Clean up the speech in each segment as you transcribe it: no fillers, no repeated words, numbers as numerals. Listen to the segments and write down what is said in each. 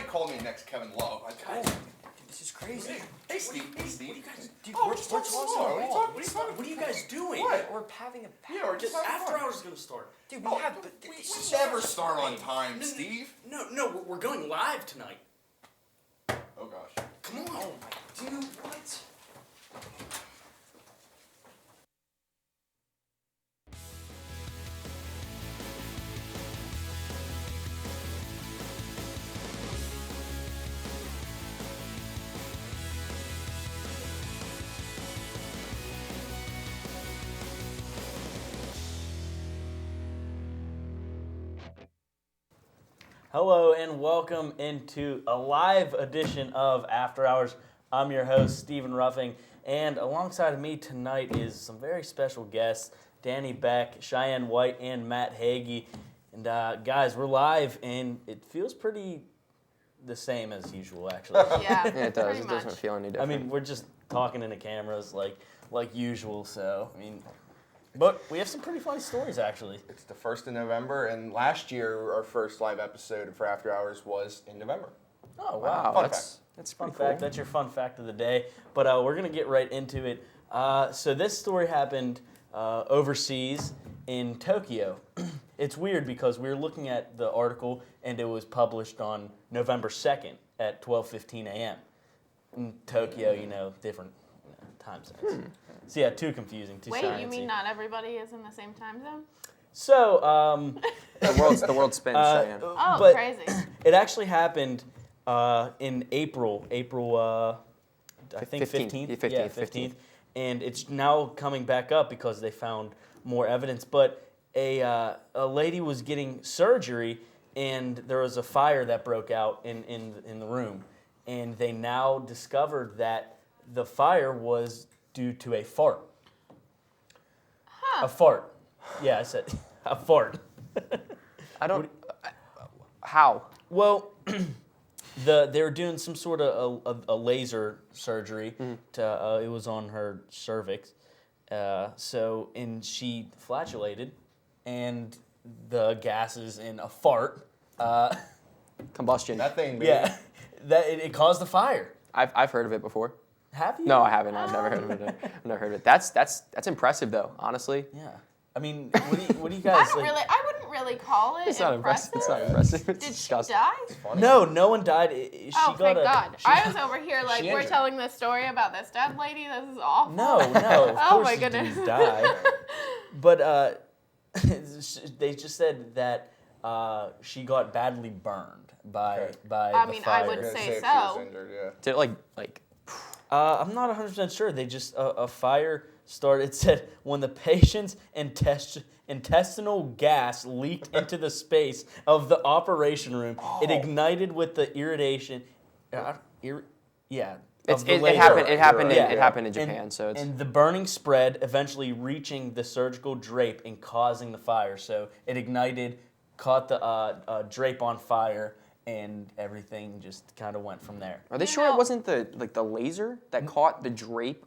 call me next Kevin Love. This is crazy. Hey, Steve. What are you guys? Dude, Oh, we're just talk tossing slow. the What ball. are you talking- What are you guys doing? What? We're having a Yeah, we're just having after fun. hours is gonna start. Dude, We never start on time, Steve. No, we're going live tonight. Oh gosh. Come on. Oh my dude, what? Hello and welcome into a live edition of After Hours. I'm your host, Stephen Ruffing, and alongside of me tonight is some very special guests, Danny Beck, Cheyenne White, and Matt Hagee. And guys, we're live, and it feels pretty the same as usual, actually. Yeah, it does. pretty It much. doesn't feel any I different. mean, we're just talking into cameras like usual, so, I mean, but we have some pretty funny stories, actually. It's the 1st of November, and last year our first live episode for After Hours was in November. Oh, wow. Fun that's Fun pretty fact. cool. That's your fun fact of the day. But we're going to get right into it. So this story happened overseas in Tokyo. It's weird because we were looking at the article, and it was published on November 2nd at 12:15 a.m. In Tokyo, different time zones. So yeah, too confusing, too Wait, sciencey. you mean not everybody is in the same time zone? So, The world spins, Cheyenne. Oh, but crazy. it actually happened in April, I think 15th. 15th. 15th, Yeah, 15th. And it's now coming back up because they found more evidence. But a lady was getting surgery, and there was a fire that broke out in the room. And they now discovered that the fire was due to a fart. Huh. A fart. Yeah, I said a fart. I don't. How? Well, they were doing some sort of a laser surgery. To it was on her cervix, and she flatulated, and the gases in a fart. Combustion. Methane, baby. Yeah, that it caused the fire. I've heard of it before. Have you? No, I haven't. I've never heard of it. I've never heard of it. That's impressive though. Honestly. Yeah. I mean, what do you guys? I wouldn't really call it It's not impressive. It's not impressive. It's Did disgusting. she die? No one died. She Oh, got thank God. I was over here like, She we're injured. telling this story about this dead lady. This is awful. No. Of Oh course my she goodness. didn't die. But they just said that she got badly burned by the I mean, I fire. would Gonna say if she so. was injured, yeah. Did it like? I'm not 100% sure. They just a fire started. It said when the patient's intestinal gas leaked into the space of the operation room, it ignited with the irritation. It happened. It happened. Yeah. It happened in Japan. So it's. And the burning spread, eventually reaching the surgical drape and causing the fire. So it ignited, caught the drape on fire, and everything just kind of went from there. Are they sure it wasn't the laser that caught the drape?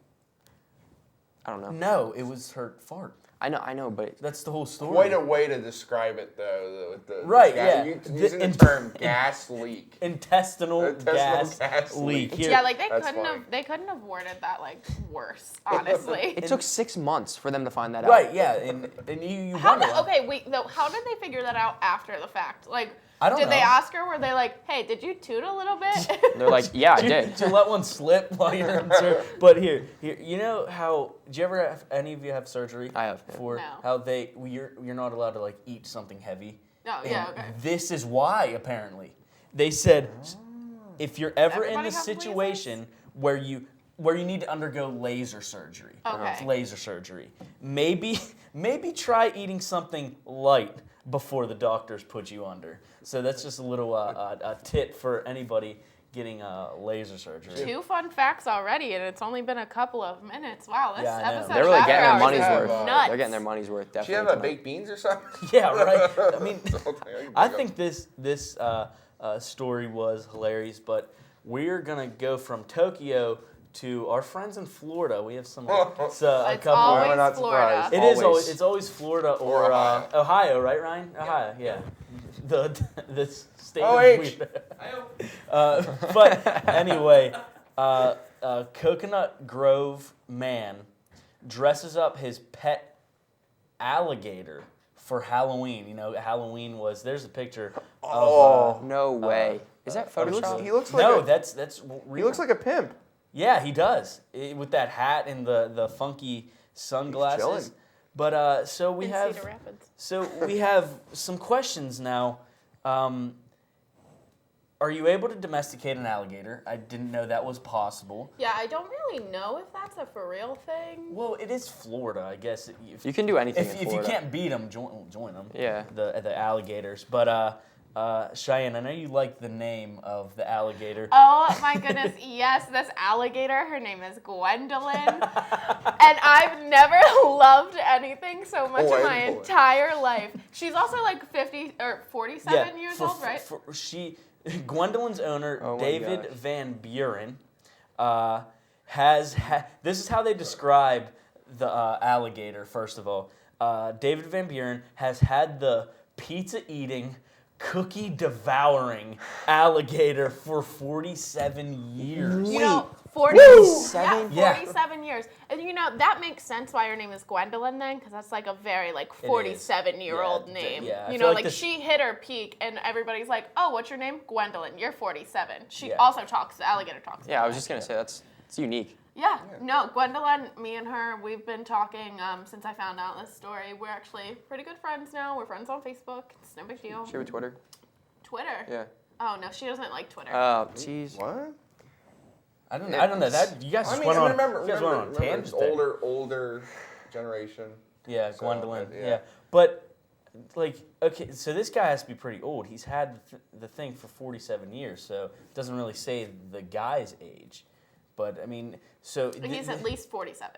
I don't know. No, it was her fart. I know, but That's the whole story. Quite a way to describe it, though. With the Right, gas, yeah. Using the The term gas leak. Intestinal gas leak. leak. Here. Yeah, like That's funny. they couldn't have worded that like worse, honestly. it took 6 months for them to find that out. Right, yeah, and you How wonder. did, okay, wait, though, how did they figure that out after the fact? Like, I don't did they know. ask her? Were they like, hey, did you toot a little bit? They're like, yeah, I did. Did you let one slip while you're in surgery? But here, you know how? Did you ever have any of you have surgery? I have, yeah. For No. how you're not allowed to like eat something heavy. Oh, And yeah, okay. This is why apparently they said if you're ever in Everybody the have situation where you need to undergo laser surgery. Okay. It's laser surgery. Maybe try eating something light before the doctors put you under. So that's just a little a tip for anybody getting laser surgery. 2 fun facts already, and it's only been a couple of minutes. Wow, this Yeah, I know. episode They're really of getting After their money's Hours is worth. nuts. They're getting their money's worth. Do you Definitely. have baked beans or something? Yeah, right. I mean, I think think this story was hilarious, but we're gonna go from Tokyo to our friends in Florida. We have some a It's couple. always not Florida. surprised. It is always. It's always Florida or Or Ohio. Ohio, right, Ryan? Ohio, yeah. the state Oh, of H. weird. But anyway, Coconut Grove man dresses up his pet alligator for Halloween. You know, Halloween was. There's a picture. Of, No way. Is that Photoshop? He looks like no, a, that's he real. looks like a pimp. Yeah, he does. With that hat and the funky sunglasses. chilling. But so we In have Cedar Rapids. some questions now. Are you able to domesticate an alligator? I didn't know that was possible. Yeah, I don't really know if that's a for real thing. Well, it is Florida, I guess. You can do anything in If you Florida. can't beat them, join them. Yeah. The alligators. But Cheyenne, I know you like the name of the alligator. Oh my goodness, yes, this alligator, her name is Gwendolyn. And I've never loved anything so much in my Gwendolyn. entire life. She's also like 50 or 47 years for- old, right? Gwendolyn's owner, Oh my David gosh. Van Buren, this is how they describe the alligator, first of all. David Van Buren has had the pizza-eating, cookie-devouring alligator for 47 years. You know, 47? Yeah. 47 years. And you know, that makes sense why her name is Gwendolyn then, because that's like a very like 47-year-old Yeah, name. yeah, I You feel know, like like this- she hit her peak and everybody's like, oh, what's your name? Gwendolyn, you're 47. She Yeah. also talks, the alligator talks. Yeah, I was just gonna say it's unique. Yeah, no, Gwendolyn, me and her, we've been talking since I found out this story. We're actually pretty good friends now. We're friends on Facebook. It's no big deal. Share with Twitter. Twitter? Yeah. Oh, no, she doesn't like Twitter. Oh, jeez. What? I don't know. That you guys just went on. remember, you guys went on a it's tangent there. older generation. Yeah, So, Gwendolyn. yeah. Yeah. But, like, okay, so this guy has to be pretty old. He's had the thing for 47 years, so it doesn't really say the guy's age. But, I mean, so... He's at least 47.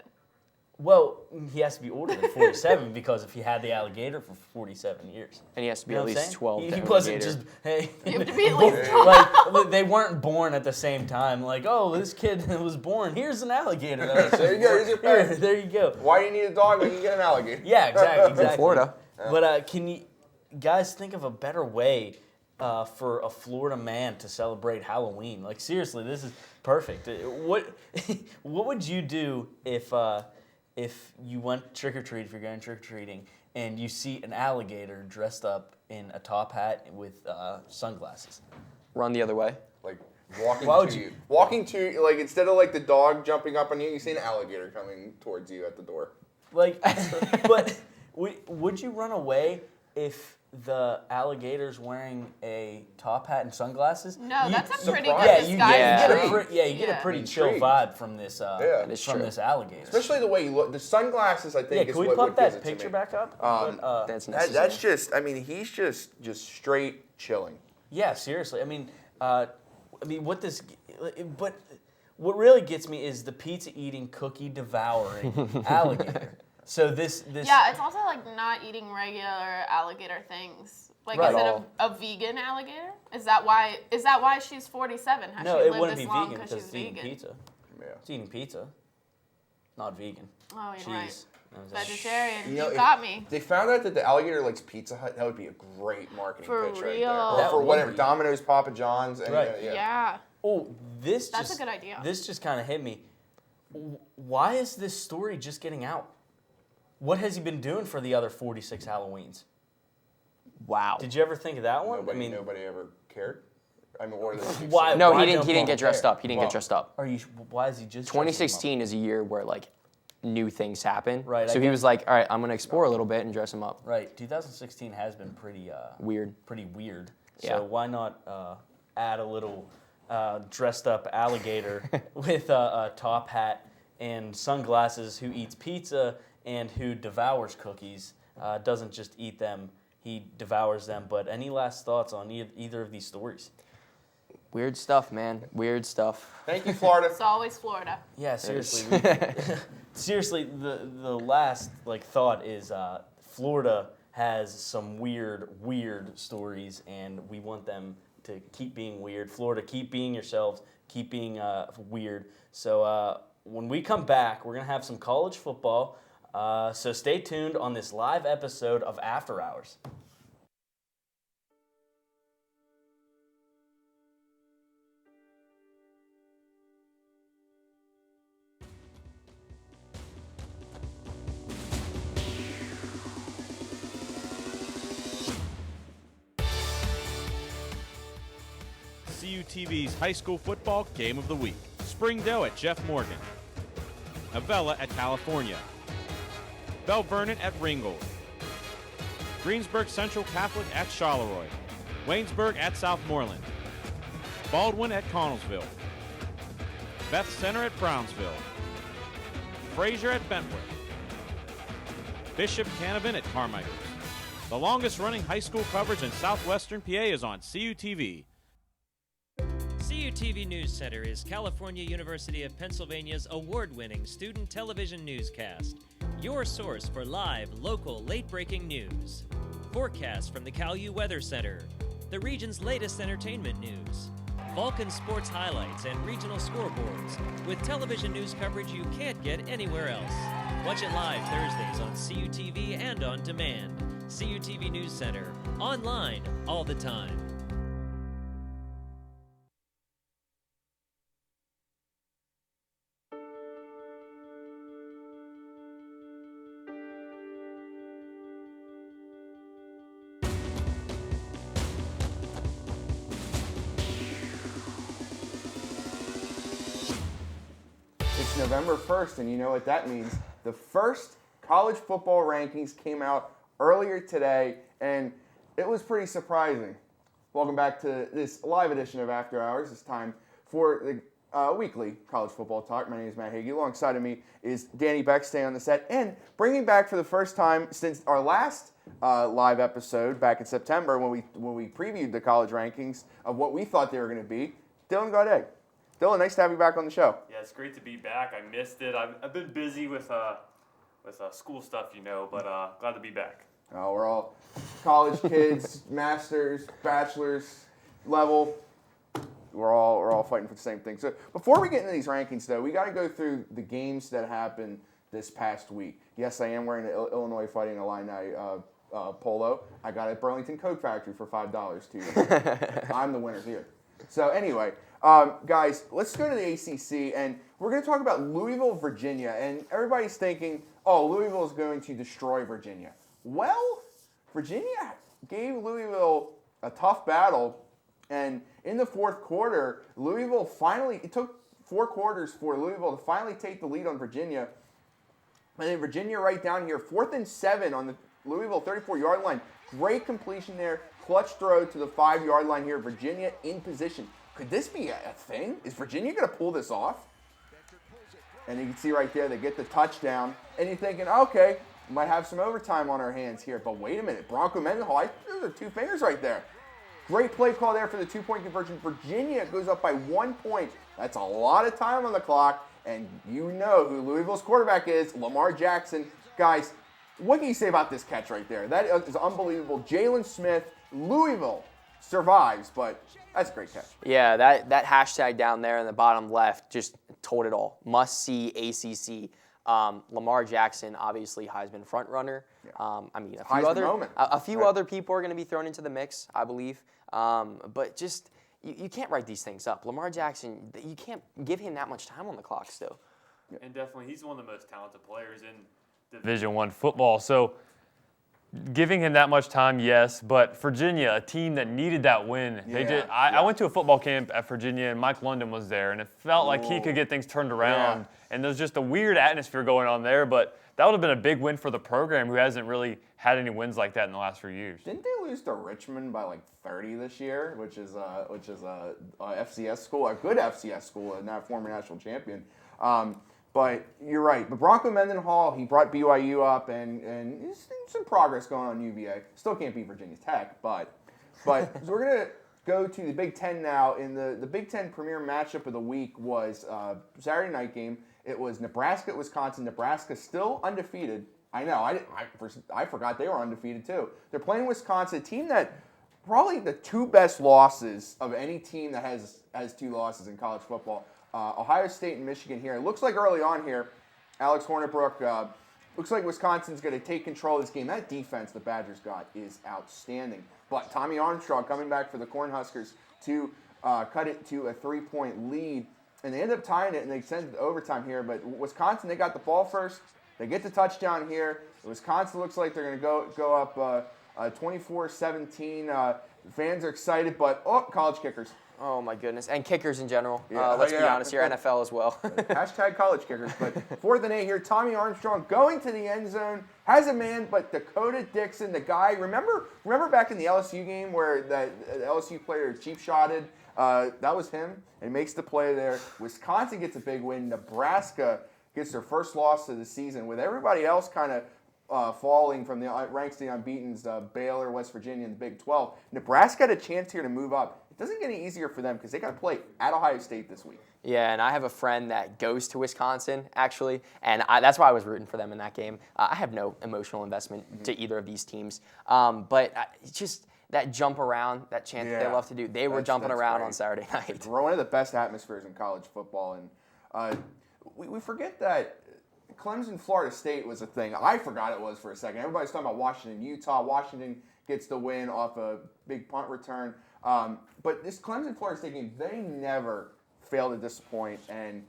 Well, he has to be older than 47 because if he had the alligator for 47 years. And he has to be You know at what I'm least saying? 12 He to own a wasn't gator. just, hey... You have to be at least 12. like, they weren't born at the same time. Like, oh, this kid was born. Here's an alligator. There you go. Here's your Here, pet. there you go. Why do you need a dog when you can get an alligator? Yeah, exactly. In Florida. But can you guys think of a better way for a Florida man to celebrate Halloween? Like seriously, this is perfect. What would you do if you went trick or treat, if you're going trick or treating, and you see an alligator dressed up in a top hat with sunglasses? Run the other way. Like walking Why would to you- you. Walking to like instead of like the dog jumping up on you, you see an alligator coming towards you at the door. Like, but would you run away if the alligator's wearing a top hat and sunglasses? No, that's a pretty good surprise. disguise. Yeah, you Yeah. get a Yeah. pretty chill Intrigued. vibe from this That is from true. this alligator. Especially the way you look. The sunglasses, I think, Yeah, is can we what pop gives that it to picture me. back up? That's That, necessary. that's just. I mean, he's just straight chilling. Yeah, seriously. I mean, what this, but what really gets me is the pizza eating, cookie devouring alligator. So this. Yeah, it's also like not eating regular alligator things. Like, Right. is it a vegan alligator? Is that why she's 47? Has No, she it lived wouldn't this be long vegan because because she's it's eating vegan? pizza. Yeah. It's eating pizza, not vegan. Oh, you're right. Cheese. You know what I'm saying? Vegetarian. You know, You if got me. They found out that the alligator likes Pizza Hut. That would be a great marketing For pitch right there. real. Or That for would whatever, be. Domino's, Papa John's, and Right. Yeah. Oh, this That's just, a good idea. This just kind of hit me. Why is this story just getting out? What has he been doing for the other 46 Halloweens? Wow. Did you ever think of that one? Nobody ever cared. I mean, what are they? Why? No, why he don't didn't people get dressed care? up. He didn't Well, get dressed up. Are you? Why is he just? 2016 is a year where like new things happen. Right, I So he guess- was like, all right, I'm gonna explore a little bit and dress him up. Right. 2016 has been pretty Weird. Pretty weird. Yeah. So why not add a little dressed up alligator with a top hat and sunglasses who eats pizza and who devours cookies? Doesn't just eat them, he devours them. But any last thoughts on either of these stories? Weird stuff, man. Weird stuff. Thank you, Florida. It's always Florida. Yeah, seriously. Seriously, the last thought is Florida has some weird stories, and we want them to keep being weird. Florida, keep being yourselves, keep being weird. So when we come back, we're gonna have some college football. So stay tuned on this live episode of After Hours. CUTV's high school football game of the week. Springdale at Jeff Morgan. Avella at California. Bell Vernon at Ringgold. Greensburg Central Catholic at Charleroi. Waynesburg at Southmoreland. Baldwin at Connellsville. Beth Center at Brownsville. Fraser at Bentwood. Bishop Canavan at Carmichael. The longest running high school coverage in southwestern PA is on CUTV. CUTV News Center is California University of Pennsylvania's award-winning student television newscast. Your source for live, local, late-breaking news. Forecasts from the CalU Weather Center. The region's latest entertainment news. Vulcan sports highlights and regional scoreboards with television news coverage you can't get anywhere else. Watch it live Thursdays on CUTV and on demand. CUTV News Center, online all the time. It's November 1st, and you know what that means. The first college football rankings came out earlier today, and it was pretty surprising. Welcome back to this live edition of After Hours. It's time for the weekly college football talk. My name is Matt Hagee. Alongside of me is Danny Beck, staying on the set, and bringing back for the first time since our last live episode back in September when we previewed the college rankings of what we thought they were going to be, Dylan Gaudet. Dylan, nice to have you back on the show. Yeah, it's great to be back. I missed it. I've been busy with school stuff, but glad to be back. We're all college kids, masters, bachelors level. We're all fighting for the same thing. So before we get into these rankings, though, we got to go through the games that happened this past week. Yes, I am wearing the Illinois Fighting Illini polo. I got it at Burlington Coat Factory for $5 too. I'm the winner here. So anyway, guys, let's go to the ACC, and we're going to talk about Louisville, Virginia. And everybody's thinking, oh, Louisville is going to destroy Virginia. Well, Virginia gave Louisville a tough battle, and in the fourth quarter, it took 4 quarters for Louisville to finally take the lead on Virginia. And then Virginia right down here, 4th and 7 on the Louisville 34-yard line. Great completion there. Clutch throw to the 5-yard line here. Virginia in position. Could this be a thing? Is Virginia going to pull this off? And you can see right there, they get the touchdown. And you're thinking, okay, might have some overtime on our hands here. But wait a minute. Bronco Mendenhall, those are 2 fingers right there. Great play call there for the 2-point conversion. Virginia goes up by 1 point. That's a lot of time on the clock. And you know who Louisville's quarterback is, Lamar Jackson. Guys, what can you say about this catch right there? That is unbelievable. Jalen Smith, Louisville survives, but that's a great catch. Yeah, that hashtag down there in the bottom left just told it all. Must see ACC. Lamar Jackson, obviously Heisman front runner. Yeah. A few other people are going to be thrown into the mix, I believe. But just you can't write these things up. Lamar Jackson, you can't give him that much time on the clock still. And definitely, he's one of the most talented players in Division I football. So giving him that much time, yes, but Virginia, a team that needed that win. I went to a football camp at Virginia, and Mike London was there, and it felt like he could get things turned around. Yeah. And there's just a weird atmosphere going on there, but that would have been a big win for the program, who hasn't really had any wins like that in the last few years. Didn't they lose to Richmond by like 30 this year, which is a FCS school, a good FCS school, and not former national champion. But you're right. But Bronco Mendenhall, he brought BYU up, and there's some progress going on at UVA. Still can't beat Virginia Tech, but so we're gonna go to the Big Ten now. In the Big Ten premier matchup of the week was Saturday night game. It was Nebraska at Wisconsin. Nebraska still undefeated. I know. I forgot they were undefeated too. They're playing Wisconsin, a team that probably the 2 best losses of any team that has 2 losses in college football. Ohio State and Michigan here. It looks like early on here, Alex Hornibrook, looks like Wisconsin's going to take control of this game. That defense the Badgers got is outstanding. But Tommy Armstrong coming back for the Cornhuskers to cut it to a 3-point lead. And they end up tying it, and they send it to overtime here. But Wisconsin, they got the ball first. They get the touchdown here. Wisconsin looks like they're going to go up 24-17. Fans are excited, but college kickers. Oh my goodness, and kickers in general. Yeah. Let's be Yeah. honest here, NFL as well. Hashtag college kickers. But 4th and 8 here. Tommy Armstrong going to the end zone. Has a man, but Dakota Dixon, the guy, remember back in the LSU game where the LSU player cheap shotted? That was him, and he makes the play there. Wisconsin gets a big win. Nebraska gets their first loss of the season with everybody else kind of falling from the ranks of the unbeatens, Baylor, West Virginia, and the Big 12. Nebraska had a chance here to move up. It doesn't get any easier for them because they got to play at Ohio State this week. Yeah, and I have a friend that goes to Wisconsin, actually, and that's why I was rooting for them in that game. I have no emotional investment to either of these teams, but it's just that jump around, that chant that they love to do. They were jumping around on Saturday night. It's one of the best atmospheres in college football, and we forget that Clemson, Florida State was a thing. I forgot it was for a second. Everybody's talking about Washington, Utah. Washington gets the win off a big punt return. But this Clemson, Florida State game, they never fail to disappoint. And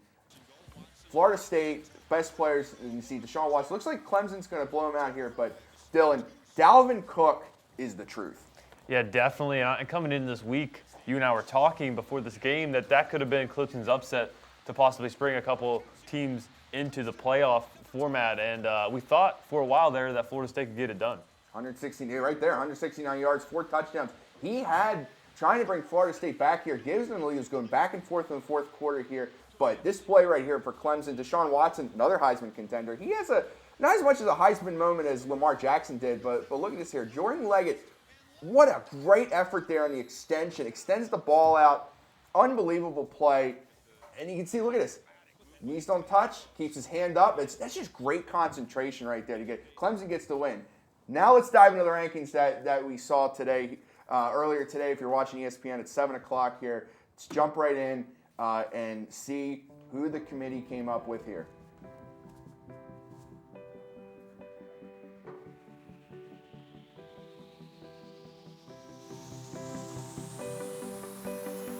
Florida State, best players, and you see Deshaun Watson. Looks like Clemson's going to blow him out here. But Dylan, Dalvin Cook is the truth. Yeah, definitely. And coming in this week, you and I were talking before this game that could have been Clemson's upset to possibly spring a couple teams into the playoff format. And we thought for a while there that Florida State could get it done. 169 yards, 4 touchdowns. He had trying to bring Florida State back here. Gives them the lead. He was going back and forth in the fourth quarter here. But this play right here for Clemson, Deshaun Watson, another Heisman contender. He has not as much as a Heisman moment as Lamar Jackson did, but look at this here. Jordan Leggett, what a great effort there on the extension. Extends the ball out. Unbelievable play. And you can see, look at this. Knees don't touch, keeps his hand up. That's just great concentration right there. Clemson gets the win. Now let's dive into the rankings that we saw today. Earlier today, if you're watching ESPN at 7 o'clock here, let's jump right in and see who the committee came up with here.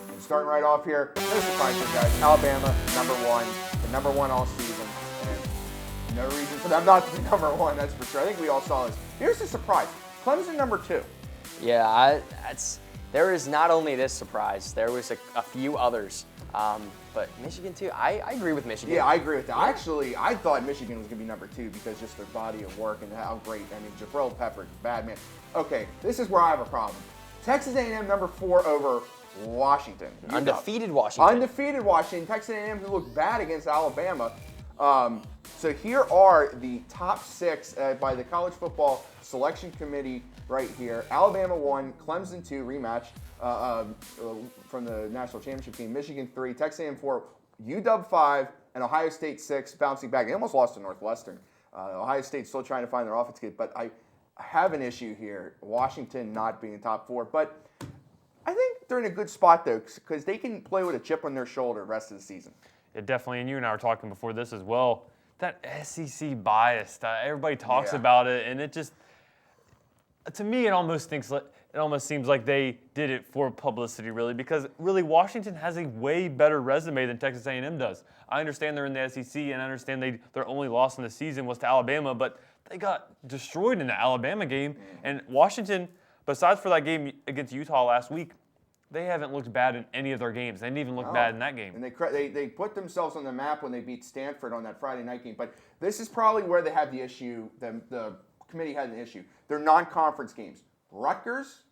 And starting right off here, no surprise here, guys. Alabama, number one all season. And no reason for them not to be number one, that's for sure. I think we all saw this. Here's the surprise. Clemson, number 2. Yeah, there is not only this surprise, there was a few others. But Michigan, too, I agree with Michigan. Yeah, I agree with that. Actually, I thought Michigan was going to be number 2 because just their body of work and how great. I mean, Jabril Peppers, bad man. Okay, this is where I have a problem. Texas A&M, number 4 over Washington. Undefeated Washington. Undefeated Washington. Texas A&M, who looked bad against Alabama. So here are the top 6 by the College Football Selection Committee right here. Alabama 1, Clemson 2, rematch from the national championship team. Michigan 3, Texas A&M 4, UW 5, and Ohio State 6, bouncing back. They almost lost to Northwestern. Ohio State's still trying to find their offense kit, but I have an issue here. Washington not being in top 4, but I think they're in a good spot though because they can play with a chip on their shoulder the rest of the season. Yeah, definitely. And you and I were talking before this as well. That SEC bias, everybody talks about it, and it just, to me, it almost seems like they did it for publicity, really, because really Washington has a way better resume than Texas A&M does. I understand they're in the SEC, and I understand their only loss in the season was to Alabama, but they got destroyed in the Alabama game. And Washington, besides for that game against Utah last week, they haven't looked bad in any of their games. They didn't even look bad in that game. And they put themselves on the map when they beat Stanford on that Friday night game. But this is probably where they have the issue. The committee had an issue. Their non-conference games: Rutgers,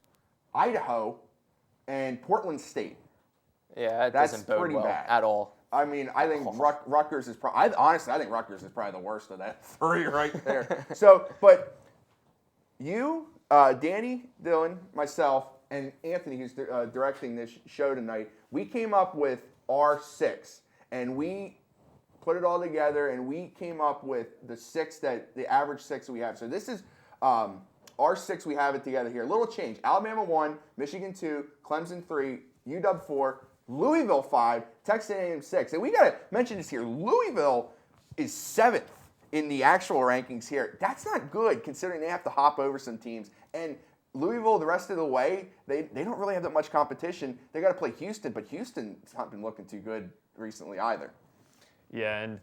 Idaho, and Portland State. Yeah, that's doesn't bode pretty well bad at all. I mean, I think Rutgers is probably. Honestly, I think Rutgers is probably the worst of that 3 right there. So, but you, Danny, Dylan, myself, and Anthony, who's directing this show tonight, we came up with our 6, and we put it all together, and we came up with the average 6 that we have. So this is our 6. We have it together here. A little change: Alabama 1, Michigan 2, Clemson 3, UW 4, Louisville 5, Texas A&M 6. And we got to mention this here: Louisville is 7th in the actual rankings here. That's not good considering they have to hop over some teams. And Louisville, the rest of the way, they don't really have that much competition. They got to play Houston, but Houston's not been looking too good recently either. Yeah, and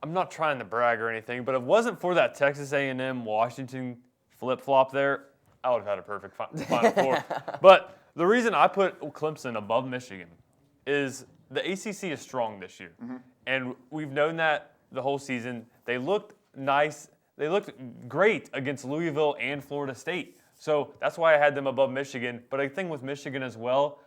I'm not trying to brag or anything, but if it wasn't for that Texas A&M Washington flip-flop there, I would have had a perfect Final Four. But The reason I put Clemson above Michigan is the ACC is strong this year. And we've known that the whole season. They looked nice. They looked great against Louisville and Florida State. So that's why I had them above Michigan. But I think with Michigan as well,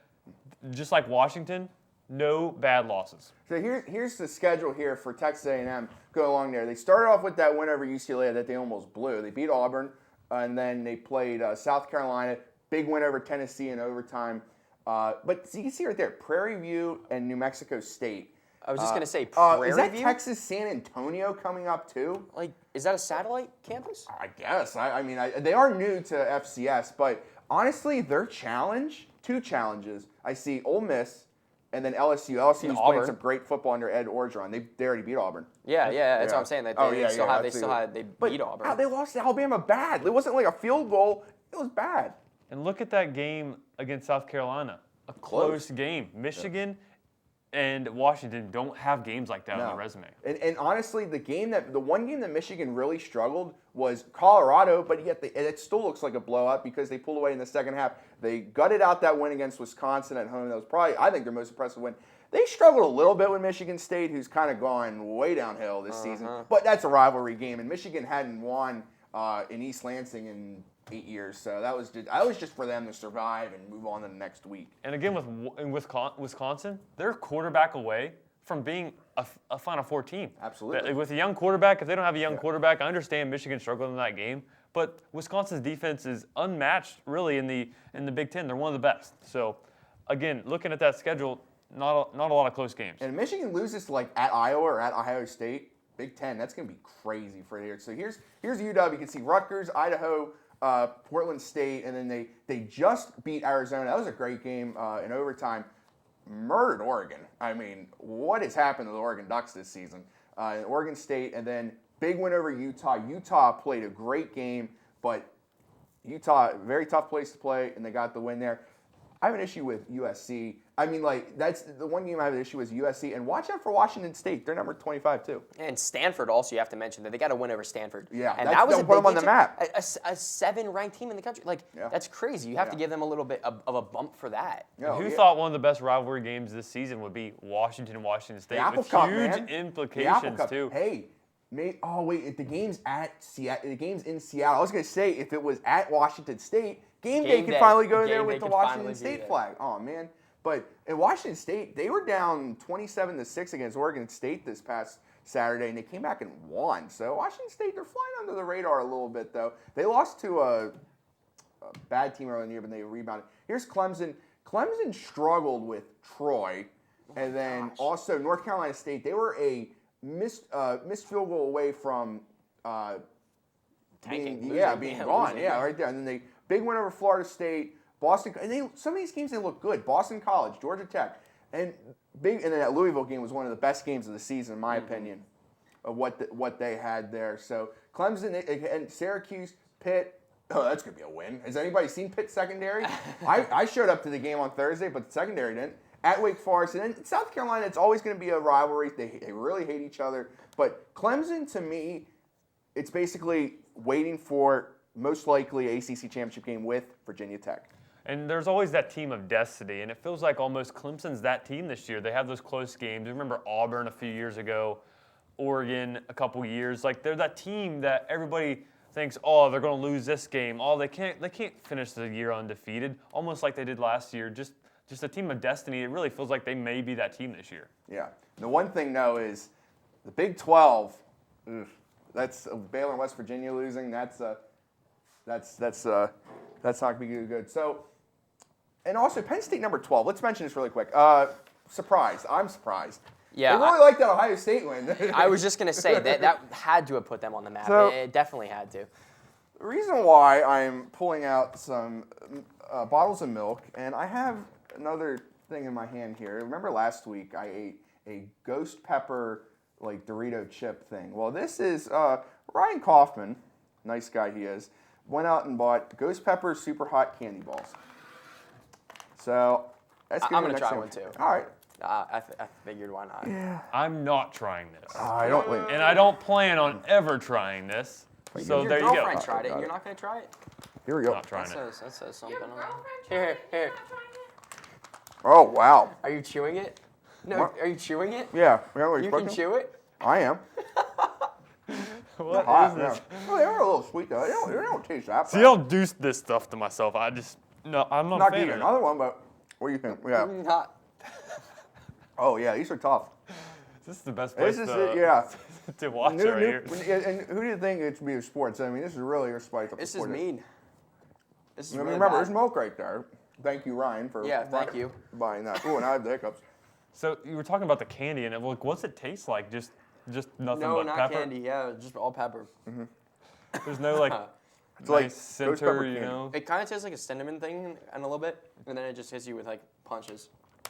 just like Washington, no bad losses. So here's the schedule here for Texas A&M. Go along there. They started off with that win over UCLA that they almost blew. They beat Auburn, and then they played South Carolina. Big win over Tennessee in overtime. But so you can see right there, Prairie View and New Mexico State. I was just going to say, Prairie is that View? Texas San Antonio coming up too? Like, is that a satellite campus? I guess. I mean, they are new to FCS, but honestly, their challenge, two challenges. I see Ole Miss and then LSU. LSU is playing Auburn. some great football under Ed Orgeron. They already beat Auburn. Yeah, that's what I'm saying. That they beat Auburn. They lost to Alabama bad. It wasn't like a field goal. It was bad. And look at that game against South Carolina. A close game. Michigan and Washington don't have games like that on their resume. And honestly, the one game that Michigan really struggled was Colorado, but yet it still looks like a blowout because they pulled away in the second half. They gutted out that win against Wisconsin at home. That was probably, I think, their most impressive win. They struggled a little bit with Michigan State, who's kind of gone way downhill this season. But that's a rivalry game, and Michigan hadn't won in East Lansing in 8 years, so that was just for them to survive and move on to the next week. And again, in Wisconsin, they're a quarterback away from being a Final Four team. Absolutely. With a young quarterback, if they don't have a young quarterback, I understand Michigan struggled in that game, but Wisconsin's defense is unmatched, really, in the Big Ten. They're one of the best. So, again, looking at that schedule, not a lot of close games. And if Michigan loses like at Iowa or at Ohio State, Big Ten, that's going to be crazy for here. So here's UW. You can see Rutgers, Idaho, Portland State, and then they just beat Arizona. That was a great game in overtime. Murdered Oregon. I mean, what has happened to the Oregon Ducks this season? Oregon State, and then big win over Utah. Utah played a great game, but Utah, very tough place to play, and they got the win there. I have an issue with USC. I mean, like, that's the one game I have an issue with USC. And watch out for Washington State. They're number 25, too. And Stanford also, you have to mention that they got to win over Stanford. Yeah, and that was put them on the map. A 7-ranked team in the country. Like, that's crazy. You have to give them a little bit of a bump for that. Who thought one of the best rivalry games this season would be Washington and Washington State? The Apple with Cup, huge man. implications, too. Hey, the game's at Seattle. The game's in Seattle. I was going to say, if it was at Washington State, game day could finally go there with the Washington State flag. Oh, man. But in Washington State, they were down 27-6 against Oregon State this past Saturday, and they came back and won. So Washington State, they're flying under the radar a little bit, though. They lost to a bad team earlier in the year, but they rebounded. Here's Clemson. Clemson struggled with Troy, and then also North Carolina State. They were a missed field goal away from being gone. Yeah, right there. And then they big win over Florida State. Boston, and some of these games they look good. Boston College, Georgia Tech, and then that Louisville game was one of the best games of the season, in my opinion, of what they had there. So Clemson and Syracuse, Pitt. Oh, that's gonna be a win. Has anybody seen Pitt secondary? I showed up to the game on Thursday, but the secondary didn't. At Wake Forest, and then South Carolina, it's always going to be a rivalry. They really hate each other. But Clemson, to me, it's basically waiting for most likely ACC championship game with Virginia Tech. And there's always that team of destiny, and it feels like almost Clemson's that team this year. They have those close games. Remember Auburn a few years ago, Oregon a couple years. Like, they're that team that everybody thinks, oh, they're going to lose this game. Oh, they can't finish the year undefeated, almost like they did last year. Just a team of destiny. It really feels like they may be that team this year. Yeah. The one thing, though, is the Big 12. That's Baylor and West Virginia losing. That's not going to be good. So. And also, Penn State number 12. Let's mention this really quick. Surprised. I'm surprised. Yeah, they really like that Ohio State win. I was just going to say, that had to have put them on the map. So, it definitely had to. The reason why I'm pulling out some bottles of milk, and I have another thing in my hand here. Remember last week I ate a ghost pepper, like, Dorito chip thing. Well, this is Ryan Kaufman, nice guy he is, went out and bought ghost pepper super hot candy balls. So that's I'm going to try one too. All right. I figured why not. Yeah. I'm not trying this. I don't. And I don't plan on ever trying this. So Your there you go. girlfriend tried it. You're not going to try it? Here we go. Not trying it. That says something. Your on girlfriend Here, tried it? here. You're not trying it? Oh, wow. Are you chewing it? No, What? are you chewing it? Yeah. What You can chew it? I am. What Hot, is this? yeah. Oh, they are a little sweet, though. They don't taste that See, bad. I'll do this stuff to myself. I'm not a Not fan eating of it. another one, but what do you think? Yeah. Hot. Oh, yeah, these are tough. This is the best place This is to, it, yeah. to watch it right here. And who do you think it should be of sports? I mean, this is really your spice up the This is sport. mean. This is I mean, really remember, bad. there's milk right there. Thank you, Ryan, for thank you. buying that. Ooh, and I have the hiccups. So you were talking about the candy, and like, what's it taste like? Just nothing No, but not pepper. candy. Yeah, just all pepper. There's no like It's like nice ghost center, pepper you candy. know. It kind of tastes like a cinnamon thing in a little bit, and then it just hits you with like punches.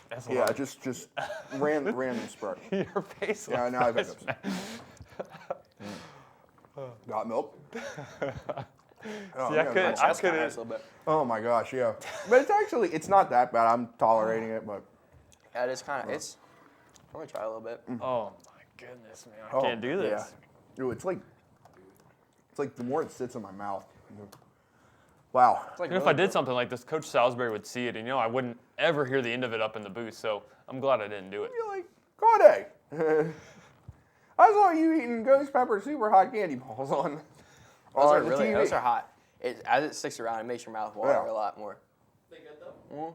That's a Yeah, lot. just random spread. Your face. Yeah, looks now I have nice, hiccups. man. Got milk? Oh, See, yeah, I couldn't. nice. I Chest kinda couldn't. hurts a little bit. Oh my gosh, yeah. But it's not that bad. I'm tolerating it, but Yeah, it is kind of. It's. I'm gonna try a little bit. Oh my goodness, man! I oh, can't do this. Yeah. Ooh, it's like the more it sits in my mouth. Wow. It's like Even if I did something like this, Coach Salisbury would see it, and I wouldn't ever hear the end of it up in the booth. So I'm glad I didn't do it. You're like, Cody, I saw you eating ghost pepper super hot candy balls on Those are the really. TV. Those are hot. As it sticks around, it makes your mouth water Yeah. a lot more. They good though?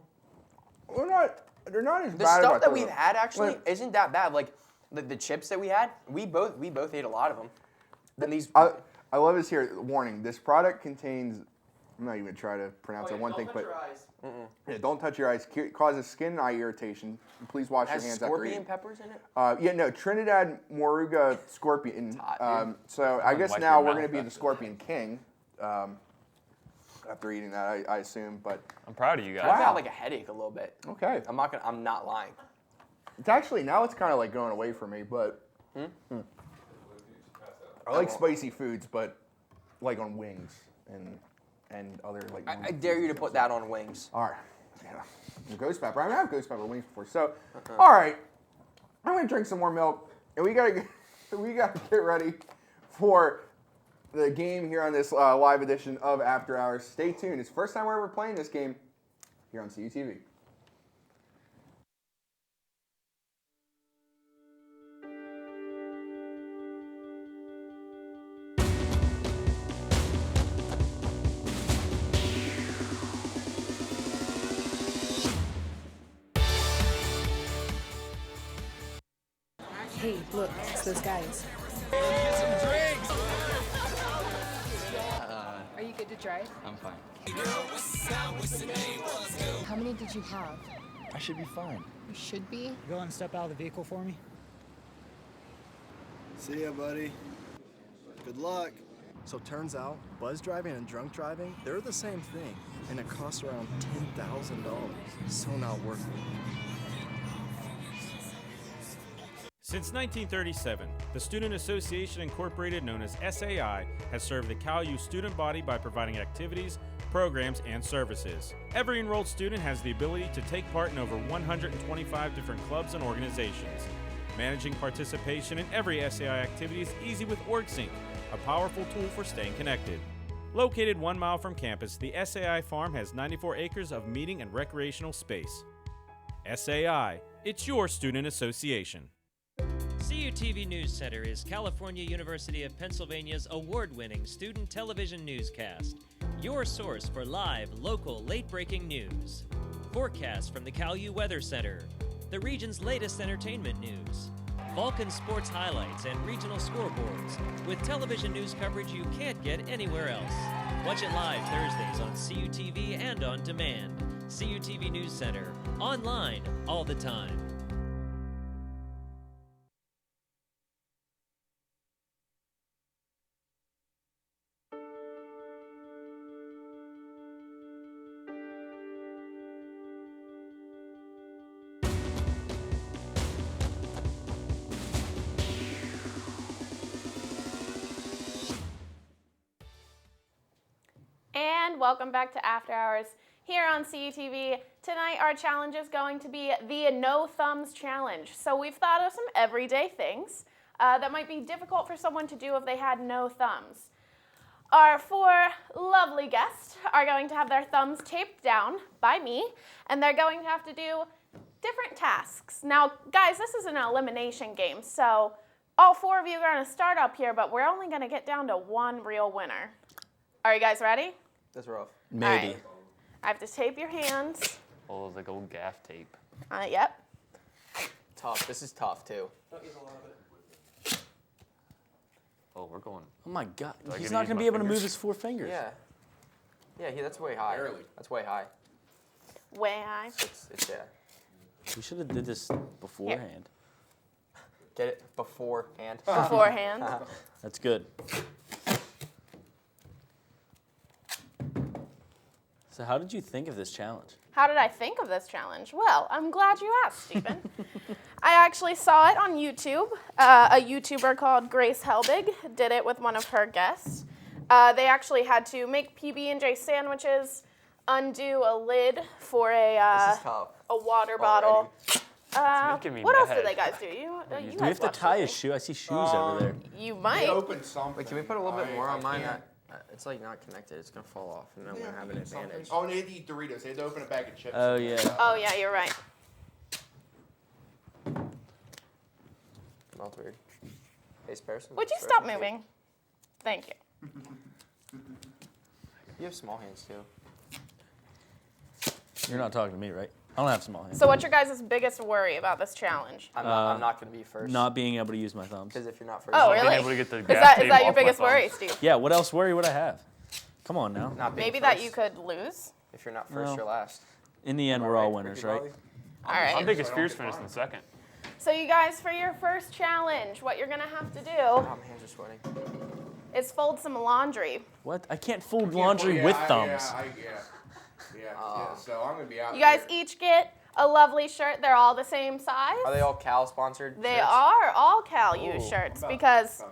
They're not as The bad as I stuff that thought. we've had actually Wait. isn't that bad. Like the chips that we had, we both ate a lot of them. Then these. I love this here. Warning: this product contains. I'm not even gonna try to pronounce that one thing, but yeah, don't touch your eyes. Causes skin and eye irritation. Please wash has your hands after scorpion eating. peppers in it. Yeah, no, Trinidad Moruga scorpion. hot, dude. So I guess wipe now your we're gonna mouth be the after Scorpion King. After eating that, I assume, but I'm proud of you guys. I've had like a headache a little bit. okay. I'm not lying. It's actually now it's kind of like going away from me, but I like spicy foods, but like on wings and other like. I dare you to put that on wings. All right, yeah, ghost pepper. I mean, I've ghost pepper wings before, so all right. I'm gonna drink some more milk, and we gotta get ready for the game here on this live edition of After Hours. Stay tuned. It's the first time we're ever playing this game here on CUTV. Hey, look, it's those guys. Are you good to drive? I'm fine. How many did you have? I should be fine. You should be. You go and step out of the vehicle for me? See ya, buddy. Good luck. So turns out, buzz driving and drunk driving, they're the same thing, and it costs around $10,000. So not worth it. Since 1937, the Student Association Incorporated, known as SAI, has served the Cal U student body by providing activities, programs, and services. Every enrolled student has the ability to take part in over 125 different clubs and organizations. Managing participation in every SAI activity is easy with OrgSync, a powerful tool for staying connected. Located 1 mile from campus, the SAI farm has 94 acres of meeting and recreational space. SAI, it's your student association. CUTV News Center is California University of Pennsylvania's award-winning student television newscast, your source for live, local, late-breaking news. Forecast from the Cal U Weather Center, the region's latest entertainment news, Vulcan sports highlights and regional scoreboards, with television news coverage you can't get anywhere else. Watch it live Thursdays on CUTV and on demand. CUTV News Center, online all the time. And welcome back to After Hours here on CUTV. Tonight our challenge is going to be the No Thumbs Challenge. So we've thought of some everyday things that might be difficult for someone to do if they had no thumbs. Our 4 lovely guests are going to have their thumbs taped down by me, and they're going to have to do different tasks. Now, guys, this is an elimination game, so all 4 of you are going to start up here, but we're only going to get down to one real winner. Are you guys ready? That's rough. Maybe. All right. I have to tape your hands. Oh, it's like old gaff tape. Yep. Tough. This is tough too. Oh, we're going. Oh my God. Do I He's get not use going to my be able to fingers? move his 4 fingers. Yeah. Yeah, that's way high. Barely. That's way high. Way high. It's yeah. We should have did this beforehand. Get it beforehand. Beforehand. That's good. So how did you think of this challenge? How did I think of this challenge? Well, I'm glad you asked, Stephen. I actually saw it on YouTube. A YouTuber called Grace Helbig did it with one of her guests. They actually had to make PB&J sandwiches, undo a lid for This is tough. a water bottle. making me What else mad. do they guys do? You Do we guys have to watch tie the his thing. shoe? I see shoes over there. You They might. open something. Wait, can we put a little bit more on mine? can't. It's like not connected. It's gonna fall off, and then we're gonna have an advantage. Oh, and they had to eat Doritos. They had to open a bag of chips. Oh, yeah. Oh, yeah, you're right. Smells weird. Hey, spare some. Would you spare stop some tape. moving? Thank you. You have small hands too. You're not talking to me, right? I don't have small hands. So what's your guys' biggest worry about this challenge? I'm not gonna be first. Not being able to use my thumbs. Because if you're not first, Oh, Being really? able to get the Is gaff that tape your off my biggest thumbs. worry, Steve? Yeah, what else worry would I have? Come on now. not being Maybe that first. you could lose. If you're not first, No. you're last. In the end, we're all winners, right? All I right. think it's Fierce finished in second. So you guys, for your first challenge, what you're gonna have to do Oh, my hands are sweating. is fold some laundry. What? I can't fold laundry with thumbs. Yeah. So I'm gonna be out. You guys here. each get a lovely shirt. They're all the same size. Are they all Cal sponsored? They shirts? are all Cal U Ooh. shirts because,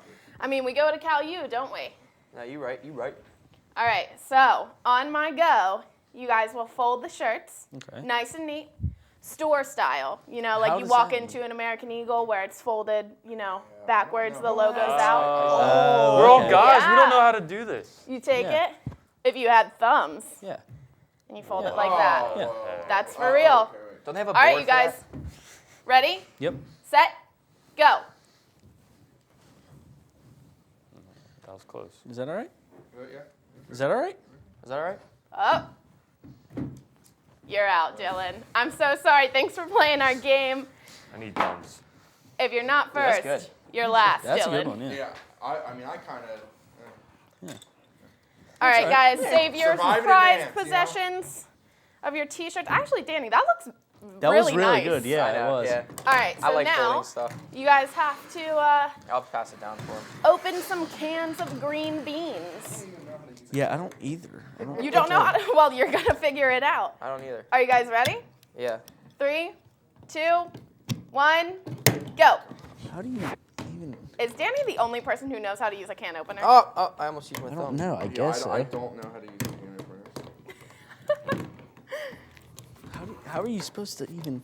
I mean, we go to Cal U, don't we? No, you right. You right. All right. So on my go, you guys will fold the shirts, Okay. nice and neat, store style. You know, like How you does walk that into an American Eagle where it's folded, you know, backwards. The logo's Oh, out. We're all okay. guys. We Yeah. don't know how to do this. You take Yeah. it. If you had thumbs, Yeah. and you fold Yeah. it like that. Yeah. That's for real. Don't they have a All board right, you for that? guys. Ready, Yep. set, go. That was close. Is that all right? Yeah. Is that all right? Is that all right? Oh. You're out, Dylan. I'm so sorry. Thanks for playing our game. I need thumbs. If you're not that's first, good. you're last, That's Dylan. a good one, yeah. Yeah. I mean, I kind of. All right, guys, save your Survive in prized advance, you know? possessions of your T-shirts. Actually, Danny, that looks That really was really nice. good. Yeah, I know, it was. Yeah. All right, so I like now folding stuff. you guys have to I'll pass it down for him. open some cans of green beans. Yeah, I don't either. I don't You don't know how to? Well, you're gonna figure it out. I don't either. Are you guys ready? Yeah. 3, 2, 1, go. How do you even? Is Danny the only person who knows how to use a can opener? Oh, I almost used my I thumb. don't know. I Yeah, guess so. I don't know how to use the can opener. How are you supposed to even?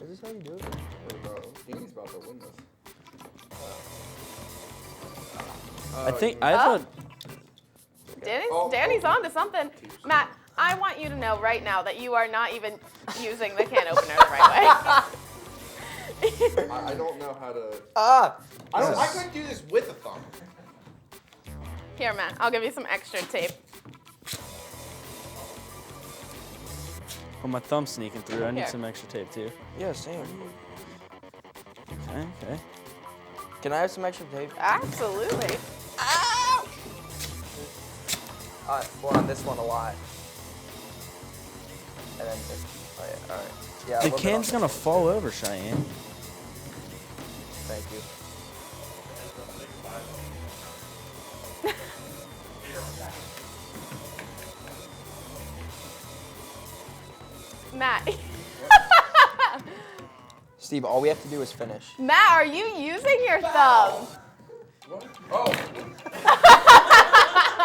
Is this how you do it? Danny's about to win this. I think I thought. Danny's on to something. Matt, I want you to know right now that you are not even using the can opener the right way. I don't know how to. Ah! I couldn't do this with a thumb. Here, Matt, I'll give you some extra tape. Oh, my thumb's sneaking through. I need Here. some extra tape too. Yeah, same. Okay. Okay. Can I have some extra tape? Absolutely. We're on this one a lot. And then, oh yeah, all right. Yeah. a The little bit can's on- gonna fall over, Cheyenne. Thank you. Matt. Steve, all we have to do is finish. Matt, are you using your thumb? Oh.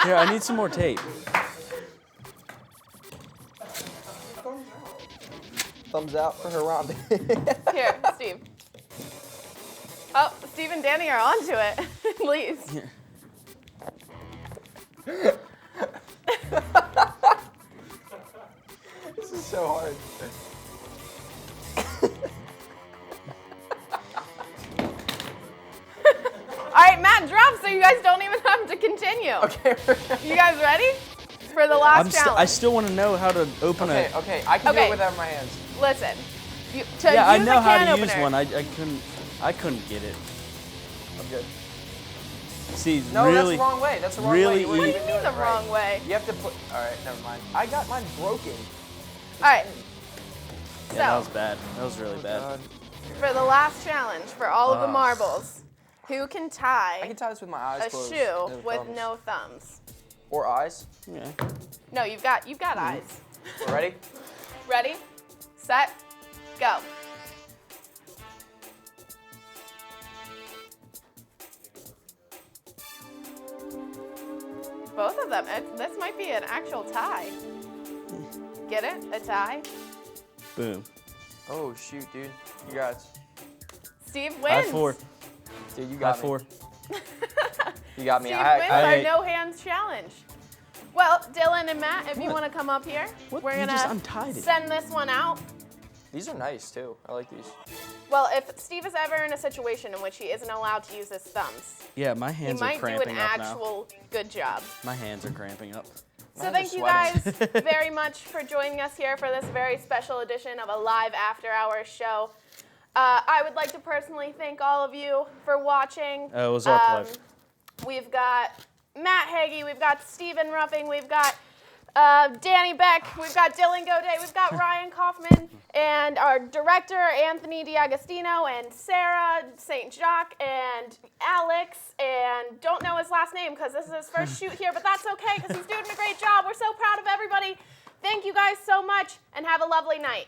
Here, I need some more tape. Thumbs out for Harambe. Here, Steve. Oh, Steve and Danny are onto it. Please. Here. You guys ready for the last I challenge? still want to know how to open Okay, okay, I can do Okay. it without my hands. Listen. Yeah, I use know a how can to use opener, one. I couldn't get it. I'm good. See, No, really, that's the wrong way. That's the wrong really way. You What weren't do even you doing mean the it right. wrong way? You have to put. All right, never mind. I got mine broken. All right. Yeah, that was So, bad. That was really bad. God. for the last challenge, for all of the marbles, who can I tie can tie this with my eyes a closed. shoe No with thumbs. no thumbs? Or eyes. Yeah. No, you've got eyes. We're ready? Ready, set, go. Both of them. This might be an actual tie. Get it? A tie? Boom. Oh shoot, dude. Congrats. Steve High wins. four. Dude, you High got me. four. You got me. Steve wins our I- no hands challenge. Well, Dylan and Matt, if you What? want to come up here, What? we're You gonna just untied it. send this one out. These are nice too. I like these. Well, if Steve is ever in a situation in which he isn't allowed to use his thumbs, Yeah, my he hands are might do cramping an up now. actual good job. My hands are cramping up. So Mine are thank you guys sweating. very much for joining us here for this very special edition of a live after-hours show. I would like to personally thank all of you for watching. Oh, it was our pleasure. We've got Matt Hagee, we've got Stephen Ruffing, we've got Danny Beck, we've got Dylan Goday, we've got Ryan Kaufman, and our director, Anthony D'Agostino, and Sarah St. Jacques, and Alex, and don't know his last name because this is his first shoot here, but that's okay because he's doing a great job. We're so proud of everybody. Thank you guys so much, and have a lovely night.